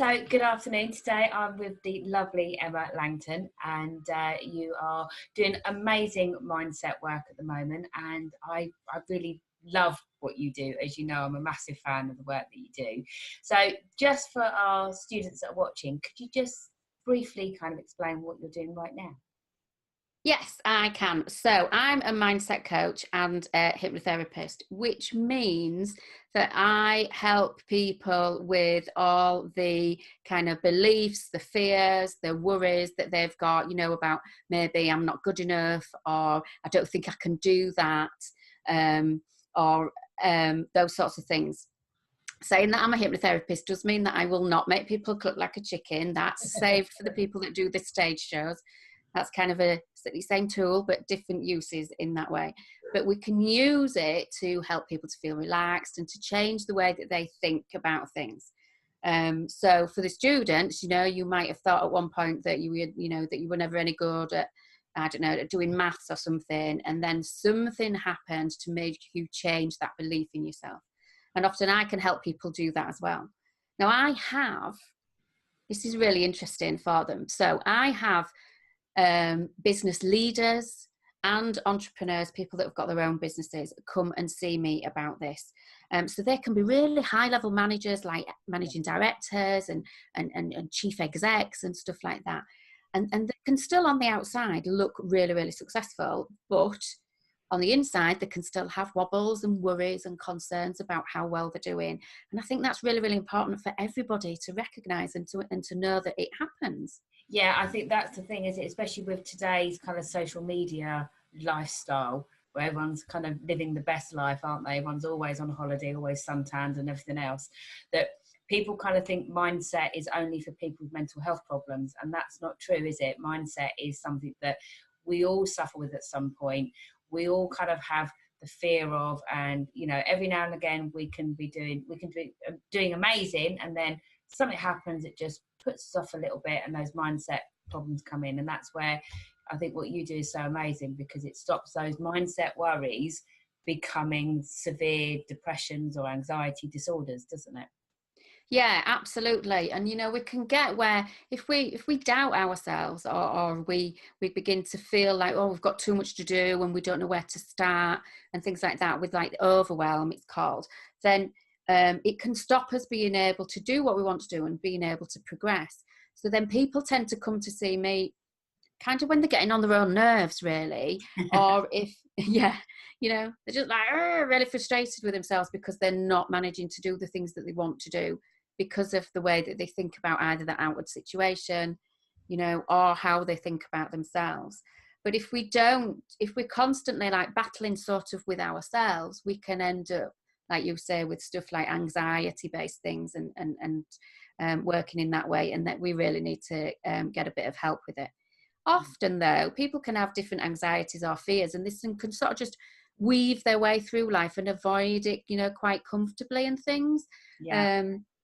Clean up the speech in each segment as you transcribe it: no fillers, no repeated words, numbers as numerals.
So good afternoon. Today I'm with the lovely Emma Langton, and you are doing amazing mindset work at the moment, and I really love what you do. As you know, I'm a massive fan of the work that you do. So just for our students that are watching, could you just briefly kind of explain what you're doing right now? Yes, I can. So I'm a mindset coach and a hypnotherapist, which means that I help people with all the kind of beliefs, the fears, the worries that they've got, about maybe I'm not good enough, or I don't think I can do that, or those sorts of things. Saying that I'm a hypnotherapist does mean that I will not make people look like a chicken. That's saved for the people that do the stage shows. That's kind of the same tool, but different uses in that way. But we can use it to help people to feel relaxed and to change the way that they think about things. So for the students, you might have thought at one point that you were never any good at, I don't know, at doing maths or something, and then something happened to make you change that belief in yourself. And often I can help people do that as well. Now this is really interesting for them. So I have business leaders and entrepreneurs, people that have got their own businesses, come and see me about this. So they can be really high-level managers, like managing directors and chief execs and stuff like that. And they can still on the outside look really, really successful, but on the inside, they can still have wobbles and worries and concerns about how well they're doing. And I think that's really, really important for everybody to recognise and to know that it happens. Yeah, I think that's the thing, is it? Especially with today's kind of social media lifestyle, where everyone's kind of living the best life, aren't they? Everyone's always on holiday, always suntanned and everything else. That people kind of think mindset is only for people with mental health problems, and that's not true, is it? Mindset is something that we all suffer with at some point. We all kind of have the fear of, and every now and again we can be doing amazing, and then something happens, it just puts us off a little bit, and those mindset problems come in. And that's where I think what you do is so amazing, because it stops those mindset worries becoming severe depressions or anxiety disorders, doesn't it? Yeah, absolutely. And we can get where if we doubt ourselves, or we begin to feel like, oh, we've got too much to do and we don't know where to start and things like that, with like overwhelm, it's called, then it can stop us being able to do what we want to do and being able to progress. So then people tend to come to see me kind of when they're getting on their own nerves, really, or if, yeah, they're just like really frustrated with themselves because they're not managing to do the things that they want to do because of the way that they think about either the outward situation, or how they think about themselves. But if we're constantly like battling sort of with ourselves, we can end up, like you say, with stuff like anxiety-based things and working in that way, and that we really need to get a bit of help with it. Often, though, people can have different anxieties or fears, and this can sort of just weave their way through life and avoid it, quite comfortably and things. Yeah.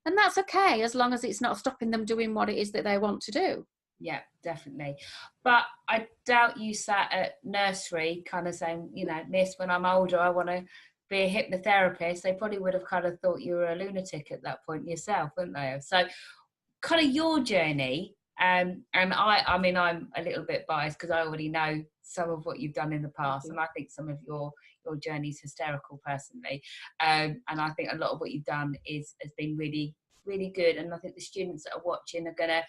And that's okay, as long as it's not stopping them doing what it is that they want to do. Yeah, definitely. But I doubt you sat at nursery kind of saying, Miss, when I'm older, I want to be a hypnotherapist. They probably would have kind of thought you were a lunatic at that point yourself, wouldn't they? So kind of your journey, and I mean, I'm a little bit biased because I already know some of what you've done in the past, and I think some of your journey is hysterical personally, and I think a lot of what you've done has been really, really good. And I think the students that are watching are going to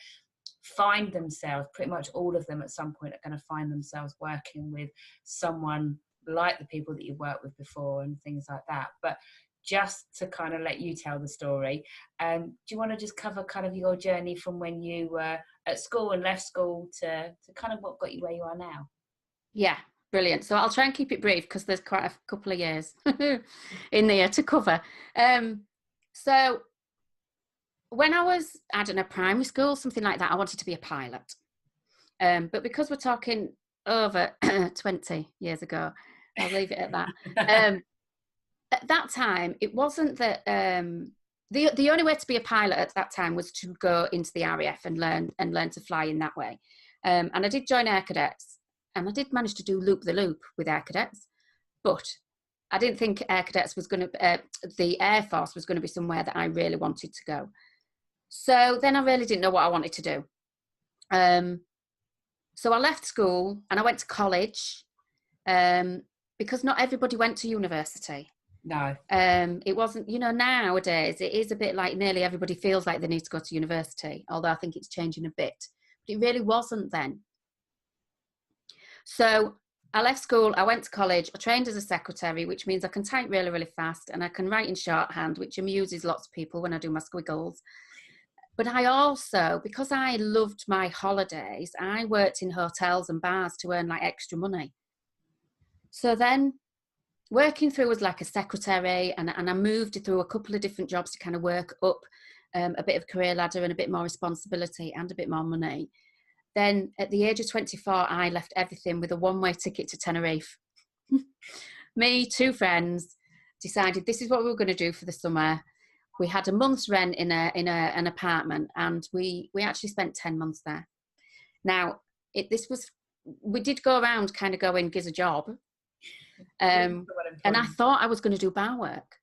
find themselves, pretty much all of them at some point are going to find themselves working with someone like the people that you've worked with before and things like that. But just to kind of let you tell the story, do you want to just cover kind of your journey from when you were at school and left school to kind of what got you where you are now? Yeah, brilliant. So I'll try and keep it brief because there's quite a couple of years in there to cover. So when I was, I don't know, primary school, something like that, I wanted to be a pilot. But because we're talking over 20 years ago, I'll leave it at that. At that time, it wasn't that the only way to be a pilot at that time was to go into the RAF and learn to fly in that way. And I did join Air Cadets, and I did manage to do loop the loop with Air Cadets, but I didn't think Air Cadets was going to, the Air Force was going to be somewhere that I really wanted to go. So then I really didn't know what I wanted to do. So I left school and I went to college, because not everybody went to university. No. It wasn't, nowadays it is a bit like nearly everybody feels like they need to go to university, although I think it's changing a bit. But it really wasn't then. So I left school, I went to college, I trained as a secretary, which means I can type really, really fast and I can write in shorthand, which amuses lots of people when I do my squiggles. But I also, because I loved my holidays, I worked in hotels and bars to earn like extra money. So then working through as like a secretary, and I moved through a couple of different jobs to kind of work up a bit of career ladder and a bit more responsibility and a bit more money. Then at the age of 24, I left everything with a one-way ticket to Tenerife. Me, 2 friends, decided this is what we were going to do for the summer. We had a month's rent in an apartment, and we actually spent 10 months there. Now, we did go around kind of going, gives a job. And I thought I was going to do bar work.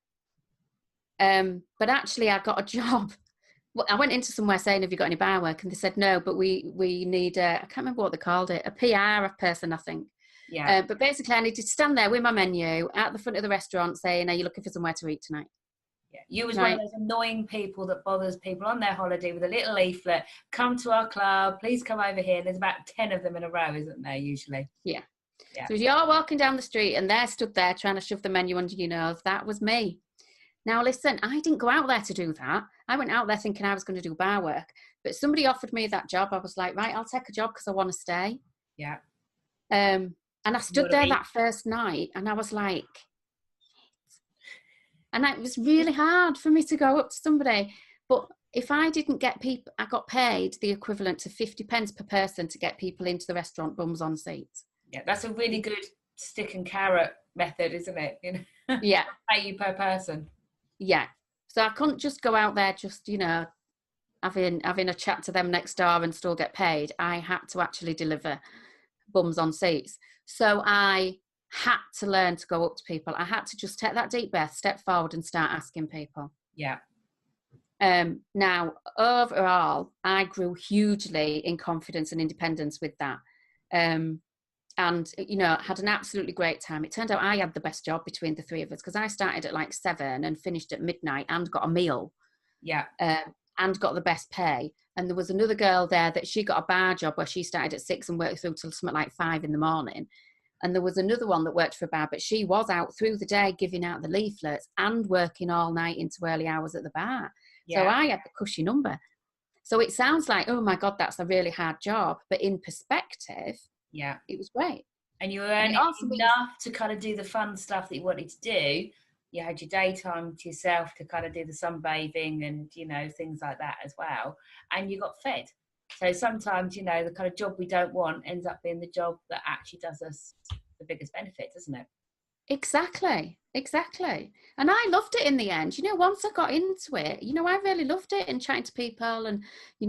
But actually I got a job. Well, I went into somewhere saying, have you got any bar work? And they said, no, but we need I can't remember what they called it, a PR person, I think. Yeah. But basically I needed to stand there with my menu at the front of the restaurant saying, are you looking for somewhere to eat tonight? Yeah. You was one of those annoying people that bothers people on their holiday with a little leaflet, come to our club, please come over here. There's about 10 of them in a row, isn't there, usually? Yeah. So as you're walking down the street and they're stood there trying to shove the menu under your nose, that was me. Now, listen, I didn't go out there to do that. I went out there thinking I was going to do bar work. But somebody offered me that job. I was like, right, I'll take a job because I want to stay. Yeah. And I stood there that first night and I was like, and it was really hard for me to go up to somebody. But if I didn't get people, I got paid the equivalent to 50 pence per person to get people into the restaurant, bums on seats. Yeah, that's a really good stick and carrot method, isn't it? Yeah. Pay you per person. Yeah. So I couldn't just go out there just, having a chat to them next door and still get paid. I had to actually deliver bums on seats. So I had to learn to go up to people. I had to just take that deep breath, step forward and start asking people. Yeah. Now, overall, I grew hugely in confidence and independence with that. And, had an absolutely great time. It turned out I had the best job between the 3 of us because I started at like 7 and finished at midnight and got a meal. Yeah. And got the best pay. And there was another girl there that she got a bar job where she started at 6 and worked through till something like 5 in the morning. And there was another one that worked for a bar, but she was out through the day giving out the leaflets and working all night into early hours at the bar. Yeah. So I had the cushy number. So it sounds like, oh my God, that's a really hard job. But in perspective, yeah, it was great. And you were earning enough to kind of do the fun stuff that you wanted to do. You had your daytime to yourself to kind of do the sunbathing and, things like that as well. And you got fed. So sometimes, the kind of job we don't want ends up being the job that actually does us the biggest benefit, doesn't it? Exactly. And I loved it in the end. Once I got into it, I really loved it and chatting to people and, you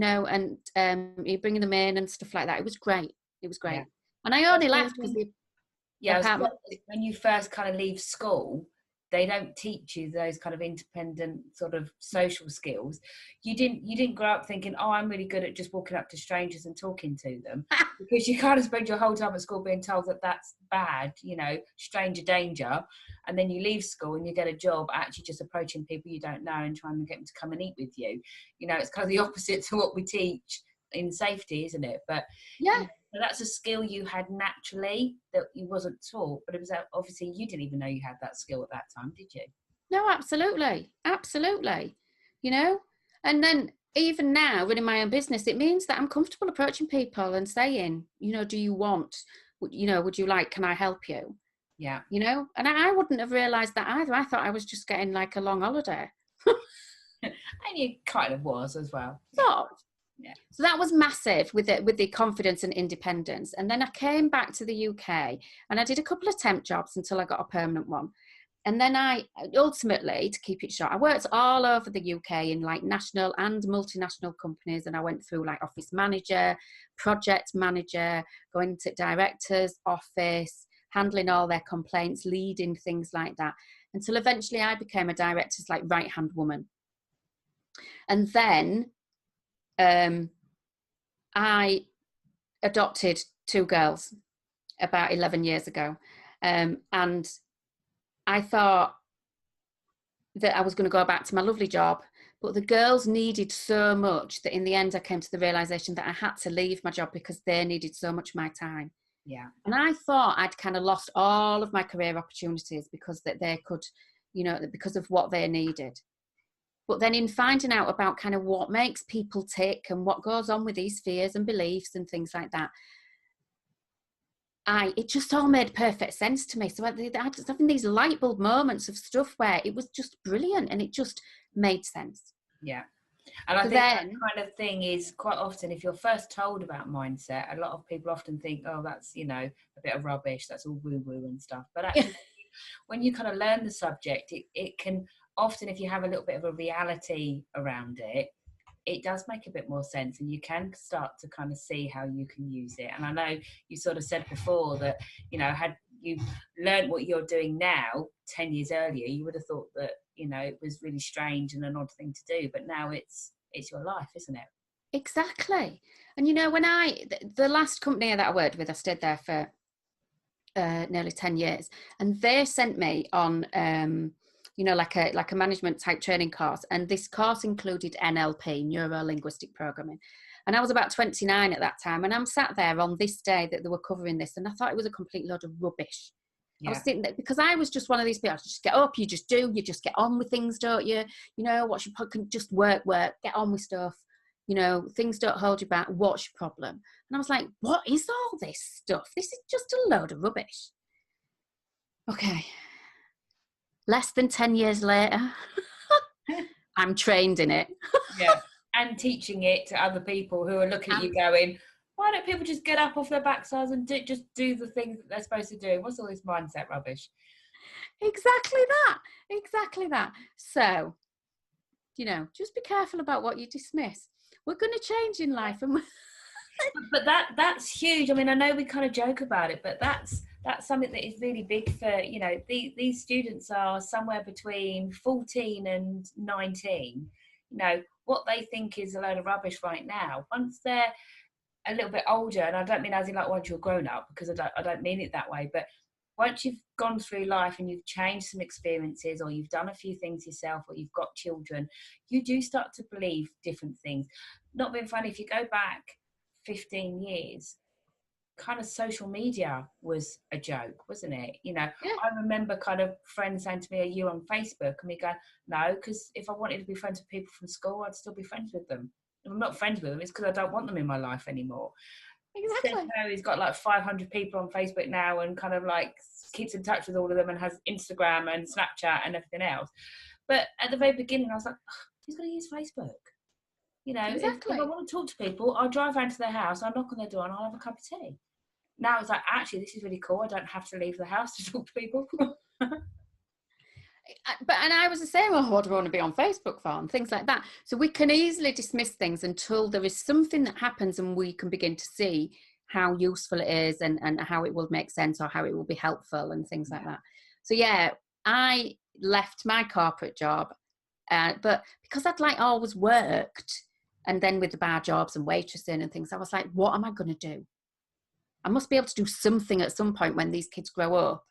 bringing them in and stuff like that. It was great. Yeah. And I only left because when you first kind of leave school, they don't teach you those kind of independent sort of social skills. You didn't grow up thinking, oh, I'm really good at just walking up to strangers and talking to them, because you kind of spend your whole time at school being told that that's bad, stranger danger. And then you leave school and you get a job actually just approaching people you don't know and trying to get them to come and eat with you. It's kind of the opposite to what we teach in safety, isn't it? But yeah. So that's a skill you had naturally that you wasn't taught, but it was obviously you didn't even know you had that skill at that time, did you? No, absolutely. And then even now running my own business, it means that I'm comfortable approaching people and saying, do you want, would you like, can I help you? Yeah. And I wouldn't have realised that either. I thought I was just getting like a long holiday. And you kind of was as well. So, yeah. So that was massive with the confidence and independence. And then I came back to the UK and I did a couple of temp jobs until I got a permanent one. And then I ultimately, to keep it short, I worked all over the UK in like national and multinational companies. And I went through like office manager, project manager, going to director's office, handling all their complaints, leading things like that, until eventually I became a director's like right-hand woman. And then I adopted 2 girls about 11 years ago. And I thought that I was going to go back to my lovely job, but the girls needed so much that in the end I came to the realization that I had to leave my job because they needed so much of my time. Yeah. And I thought I'd kind of lost all of my career opportunities because that they could, you know, because of what they needed. But then in finding out about kind of what makes people tick and what goes on with these fears and beliefs and things like that, it just all made perfect sense to me. So I just having these light bulb moments of stuff where it was just brilliant and it just made sense. Yeah. And I think that kind of thing is quite often, if you're first told about mindset, a lot of people often think, oh, that's, you know, a bit of rubbish, that's all woo-woo and stuff. But actually, when you kind of learn the subject, it can often, if you have a little bit of a reality around it, it does make a bit more sense, and you can start to kind of see how you can use it. And I know you sort of said before that, you know, had you learned what you're doing now 10 years earlier, you would have thought that, you know, it was really strange and an odd thing to do, but now it's your life, isn't it? Exactly. And you know, when the last company that I worked with, I stayed there for nearly 10 years, and they sent me on you know, like a management type training course, and this course included NLP, neuro linguistic programming, and I was about 29 at that time, and I'm sat there on this day that they were covering this, and I thought it was a complete load of rubbish. I was thinking that because I was just one of these people, I just get up, you just get on with things, don't you? You know, what's your problem? Just work, get on with stuff. You know, things don't hold you back. What's your problem? And I was like, what is all this stuff? This is just a load of rubbish. Okay. Less than 10 years later, I'm trained in it. Yeah. And teaching it to other people who are looking at you going, why don't people just get up off their backsides and just do the things that they're supposed to do? What's all this mindset rubbish? Exactly that. So, you know, just be careful about what you dismiss. We're going to change in life. And but that's huge. I mean, I know we kind of joke about it, but that's something that is really big for, you know, these students are somewhere between 14 and 19. You know, what they think is a load of rubbish right now, once they're a little bit older, and I don't mean as in like once you're grown up, because I don't mean it that way, but once you've gone through life and you've changed some experiences, or you've done a few things yourself, or you've got children, you do start to believe different things. Not being funny, if you go back 15 years, kind of social media was a joke, wasn't it? You know, yeah. I remember kind of friends saying to me, are you on Facebook? And me go, no, because if I wanted to be friends with people from school, I'd still be friends with them. If I'm not friends with them, it's because I don't want them in my life anymore. Exactly. Now he's got like 500 people on Facebook now, and kind of like keeps in touch with all of them, and has Instagram and Snapchat and everything else. But at the very beginning, I was like, who's going to use Facebook? You know, exactly. if I want to talk to people, I'll drive around to their house, I'll knock on their door, and I'll have a cup of tea. Now it's like, actually, this is really cool. I don't have to leave the house to talk to people. And I was the same. Oh, what do I want to be on Facebook for? And things like that. So we can easily dismiss things until there is something that happens and we can begin to see how useful it is and how it will make sense or how it will be helpful and things like that. So yeah, I left my corporate job, but because I'd like always worked, and then with the bar jobs and waitressing and things, I was like, what am I going to do? I must be able to do something at some point when these kids grow up.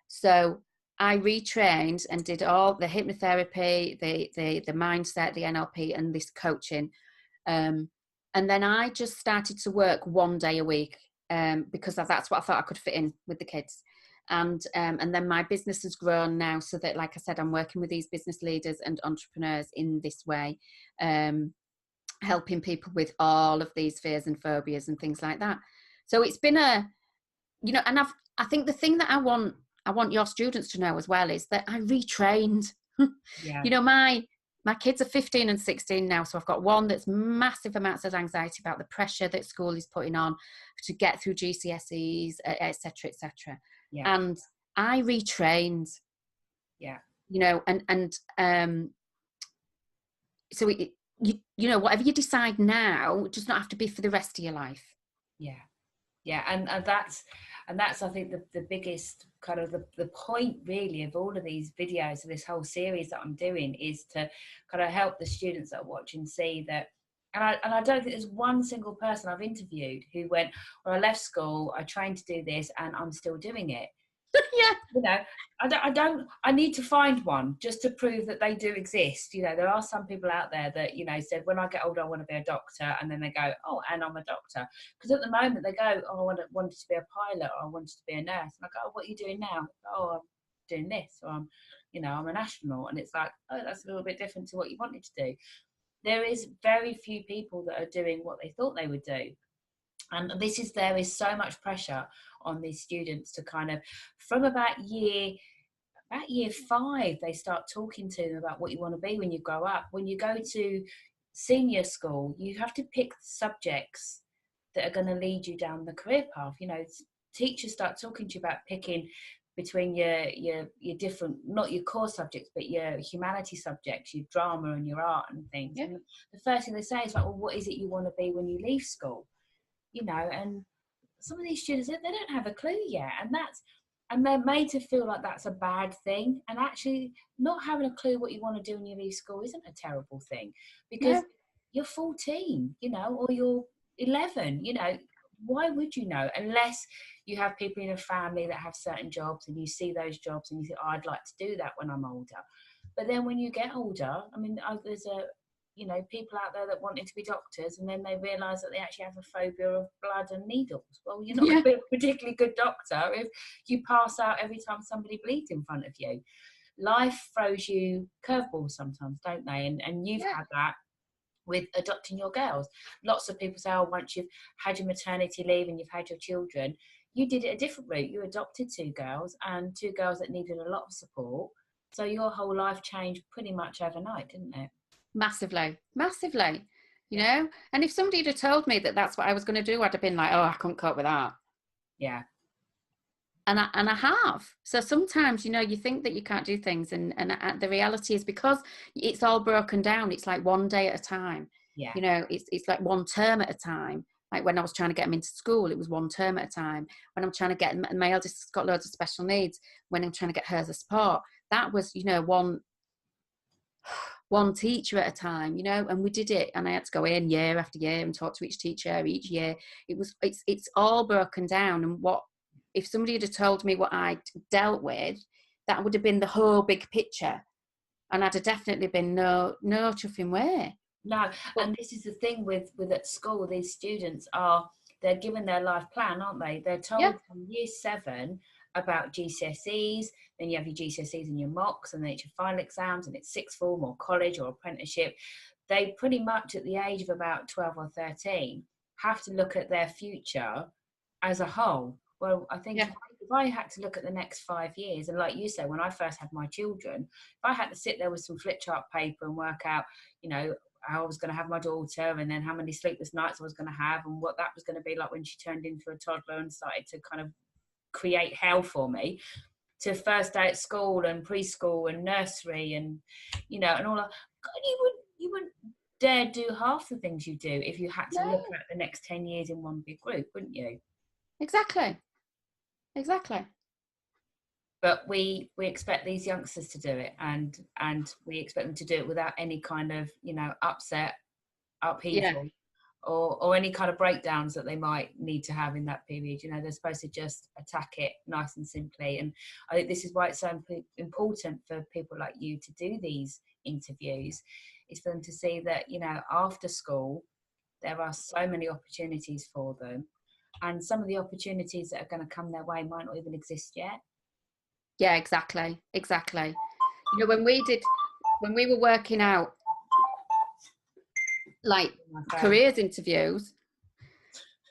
So I retrained and did all the hypnotherapy, the mindset, the NLP, and this coaching. And then I just started to work 1 day a week because that's what I thought I could fit in with the kids. And then my business has grown now so that, like I said, I'm working with these business leaders and entrepreneurs in this way, helping people with all of these fears and phobias and things like that. So it's been you know, and I think the thing that I want your students to know as well is that I retrained. Yeah. You know, my kids are 15 and 16 now, so I've got one that's massive amounts of anxiety about the pressure that school is putting on to get through GCSEs, etc., etc. Yeah. And I retrained. Yeah. You know, and so you know, whatever you decide now, it does not have to be for the rest of your life. Yeah. Yeah, and that's I think the biggest kind of the point really of all of these videos of this whole series that I'm doing is to kind of help the students that are watching see that And I don't think there's one single person I've interviewed who went, well, I left school, I trained to do this, and I'm still doing it. Yeah. You know, I need to find one just to prove that they do exist. You know, there are some people out there that, you know, said, when I get older, I want to be a doctor. And then they go, oh, and I'm a doctor. Because at the moment they go, oh, I wanted to be a pilot, or I wanted to be a nurse. And I go, oh, what are you doing now? Oh, I'm doing this, or I'm, you know, I'm an astronaut. And it's like, oh, that's a little bit different to what you wanted to do. There is very few people that are doing what they thought they would do. And there is so much pressure on these students to kind of, from about year 5, they start talking to them about what you want to be when you grow up. When you go to senior school, you have to pick subjects that are going to lead you down the career path. You know, teachers start talking to you about picking between your different, not your core subjects, but your humanity subjects, your drama and your art and things. Yeah. And the first thing they say is like, well, what is it you want to be when you leave school? You know, and some of these students, they don't have a clue yet, and they're made to feel like that's a bad thing. And actually, not having a clue what you want to do when you leave school isn't a terrible thing, because you're 14, you know, or you're 11, you know. Why would you know, unless you have people in a family that have certain jobs and you see those jobs and you think, oh, I'd like to do that when I'm older. But then when you get older, I mean, there's you know, people out there that wanted to be doctors, and then they realise that they actually have a phobia of blood and needles. Well, you're not going to be a particularly good doctor if you pass out every time somebody bleeds in front of you. Life throws you curveballs sometimes, don't they? And you've had that with adopting your girls. Lots of people say, oh, once you've had your maternity leave and you've had your children, you did it a different route. You adopted 2 girls, and 2 girls that needed a lot of support. So your whole life changed pretty much overnight, didn't it? Massively, you know. And if somebody had told me that that's what I was going to do, I'd have been like, oh, I couldn't cope with that. Yeah. And I have. So sometimes, you know, you think that you can't do things, and the reality is, because it's all broken down, it's like one day at a time. Yeah. You know, it's like one term at a time. Like when I was trying to get them into school, it was one term at a time. When I'm trying to get my eldest has got loads of special needs, when I'm trying to get hers a support, that was, you know, one teacher at a time, you know. And we did it, and I had to go in year after year and talk to each teacher each year. It's all broken down. And what if somebody had told me what I'd dealt with, that would have been the whole big picture, and I'd have definitely been no chuffing way. No. And this is the thing with at school, these students they're given their life plan, aren't they? They're told from year 7 about GCSEs, then you have your GCSEs and your mocks, and then it's your final exams, and it's sixth form or college or apprenticeship. They pretty much, at the age of about 12 or 13, have to look at their future as a whole. Well, I think if I had to look at the next 5 years, and like you said, when I first had my children, if I had to sit there with some flip chart paper and work out, you know, how I was going to have my daughter, and then how many sleepless nights I was going to have, and what that was going to be like when she turned into a toddler and started to kind of create hell for me, to first day at school and preschool and nursery, and, you know, and all that. God, you wouldn't dare do half the things you do if you had to look at the next 10 years in one big group, wouldn't you? Exactly. But we expect these youngsters to do it, and we expect them to do it without any kind of, you know, upheaval, or any kind of breakdowns that they might need to have in that period. You know, they're supposed to just attack it nice and simply. And I think this is why it's so important for people like you to do these interviews, is for them to see that, you know, after school there are so many opportunities for them, and some of the opportunities that are going to come their way might not even exist yet. Yeah, exactly. You know, when we were working out like careers interviews,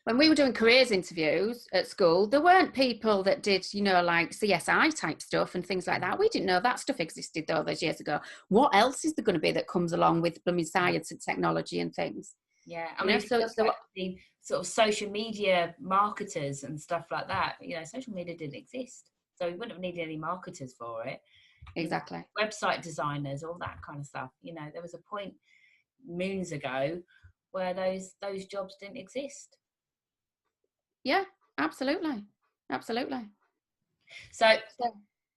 when we were doing careers interviews at school, there weren't people that did, you know, like CSI type stuff and things like that. We didn't know that stuff existed all those years ago. What else is there going to be that comes along with blooming science and technology and things? Yeah, I mean, so the sort of social media marketers and stuff like that, you know, social media didn't exist, so we wouldn't have needed any marketers for it. Exactly. You know, website designers, all that kind of stuff. You know, there was a point moons ago where those jobs didn't exist. Yeah, absolutely. So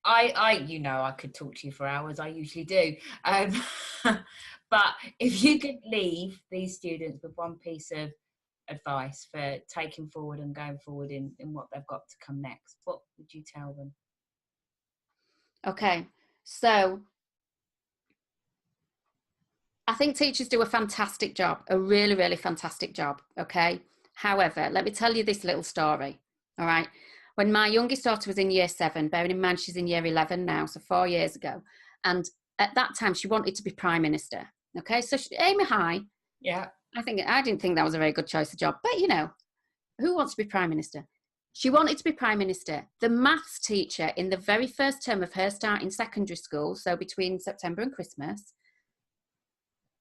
I you know, I could talk to you for hours. I usually do, But if you could leave these students with one piece of advice for taking forward and going forward in what they've got to come next, what would you tell them? Okay, so I think teachers do a fantastic job, a really, really fantastic job, okay? However, let me tell you this little story, all right? When my youngest daughter was in year 7, bearing in mind she's in year 11 now, so 4 years ago, and at that time she wanted to be Prime Minister, okay? So she aiming high. Yeah. I didn't think that was a very good choice of job, but you know, who wants to be Prime Minister? She wanted to be Prime Minister. The maths teacher in the very first term of her start in secondary school, so between September and Christmas,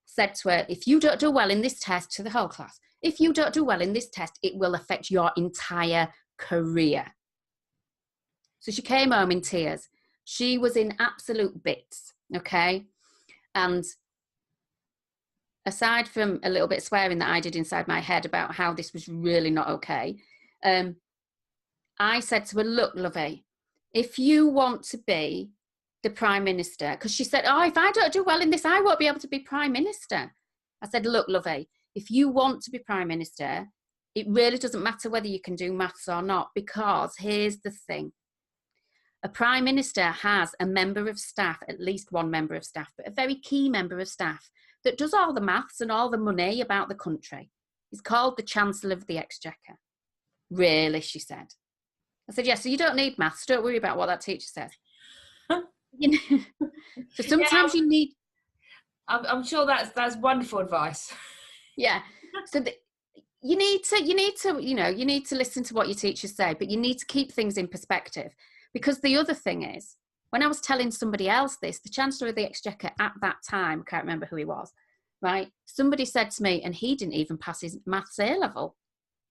said to her, if you don't do well in this test, to the whole class, if you don't do well in this test, it will affect your entire career. So she came home in tears. She was in absolute bits, okay? And aside from a little bit of swearing that I did inside my head about how this was really not okay, I said to her, look, lovey, if you want to be the Prime Minister, because she said, oh, if I don't do well in this, I won't be able to be Prime Minister. I said, look, lovey, if you want to be Prime Minister, it really doesn't matter whether you can do maths or not, because here's the thing. A Prime Minister has a member of staff, at least one member of staff, but a very key member of staff that does all the maths and all the money about the country. He's called the Chancellor of the Exchequer. Really, she said. I said, yes, so you don't need maths. Don't worry about what that teacher says. You know, so sometimes you need. I'm sure that's wonderful advice. Yeah. So you need to listen to what your teachers say, but you need to keep things in perspective. Because the other thing is, when I was telling somebody else this, the Chancellor of the Exchequer at that time, can't remember who he was, right? Somebody said to me, and he didn't even pass his maths A level,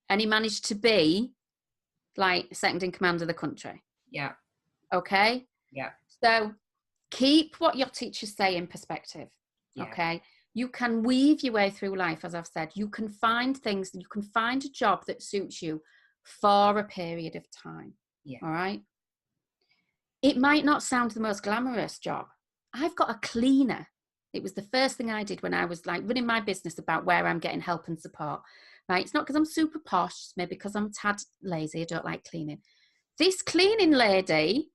and he managed to be like second in command of the country. Yeah. Okay. Yeah. So keep what your teachers say in perspective. Yeah. Okay. You can weave your way through life, as I've said. You can find things, you can find a job that suits you for a period of time. Yeah. All right. It might not sound the most glamorous job. I've got a cleaner. It was the first thing I did when I was like running my business about where I'm getting help and support. Right. It's not because I'm super posh, it's maybe because I'm tad lazy. I don't like cleaning. This cleaning lady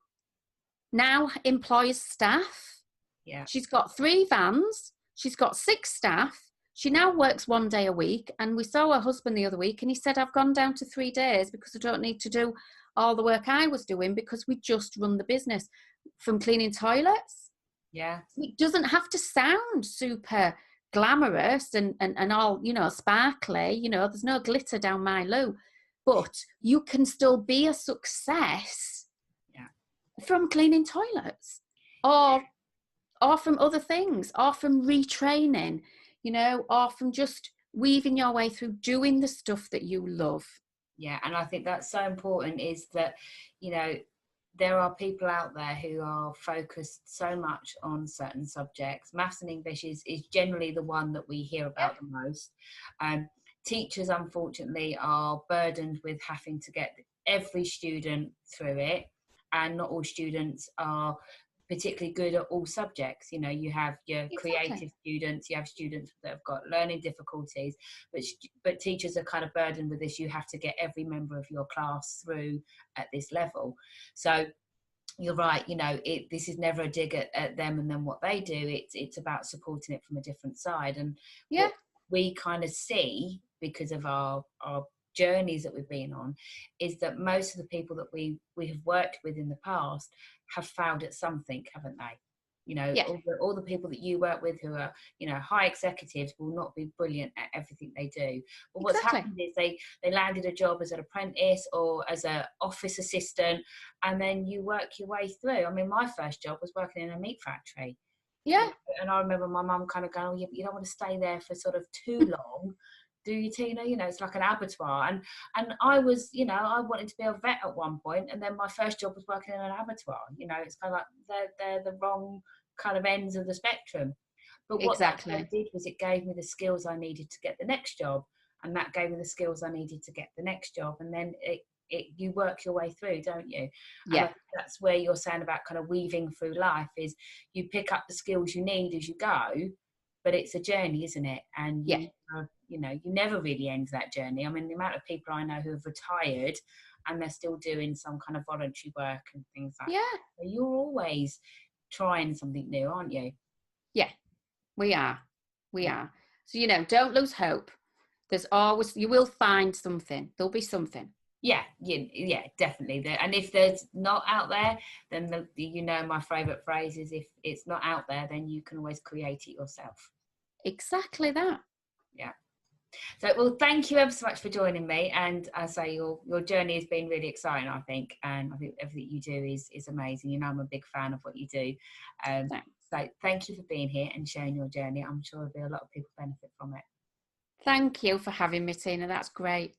now employs staff. Yeah. She's got 3 vans. She's got 6 staff. She now works 1 day a week. And we saw her husband the other week and he said, I've gone down to 3 days because I don't need to do all the work I was doing because we just run the business from cleaning toilets. Yeah. It doesn't have to sound super glamorous and all, you know, sparkly, you know, there's no glitter down my loo, but you can still be a success from cleaning toilets or from other things, or from retraining, you know, or from just weaving your way through doing the stuff that you love. Yeah, and I think that's so important, is that, you know, there are people out there who are focused so much on certain subjects. Maths and English is generally the one that we hear about the most. Teachers, unfortunately, are burdened with having to get every student through it, and not all students are particularly good at all subjects. You know, you have your creative students, you have students that have got learning difficulties, but teachers are kind of burdened with this. You have to get every member of your class through at this level. So you're right, you know, this is never a dig at them and then what they do. It's about supporting it from a different side. And what we kind of see, because of our journeys that we've been on, is that most of the people that we have worked with in the past have failed at something, haven't they? You know, all the people that you work with who are, you know, high executives will not be brilliant at everything they do. But what's happened is they landed a job as an apprentice or as an office assistant, and then you work your way through. I mean, my first job was working in a meat factory. Yeah. And I remember my mum kind of going, oh, you don't want to stay there for sort of too long. Do you, Tina? You know, it's like an abattoir. And I was, you know, I wanted to be a vet at one point, and then my first job was working in an abattoir. You know, it's kind of like they're the wrong kind of ends of the spectrum. But what that did was it gave me the skills I needed to get the next job, and that gave me the skills I needed to get the next job. And then you work your way through, don't you? Yeah. And that's where you're saying about kind of weaving through life, is you pick up the skills you need as you go, but it's a journey, isn't it? And Yeah. you never really end that journey. I mean, the amount of people I know who have retired and they're still doing some kind of voluntary work and things like that. So you're always trying something new, aren't you? Yeah, we are. So, don't lose hope. There's always, you will find something. There'll be something. Yeah, definitely. And if there's not out there, then my favourite phrase is, if it's not out there, then you can always create it yourself. Exactly that. Yeah. So, well, thank you ever so much for joining me. And I say your journey has been really exciting, I think. And I think everything you do is amazing. I'm a big fan of what you do. So thank you for being here and sharing your journey. I'm sure there'll be a lot of people benefit from it. Thank you for having me, Tina. That's great.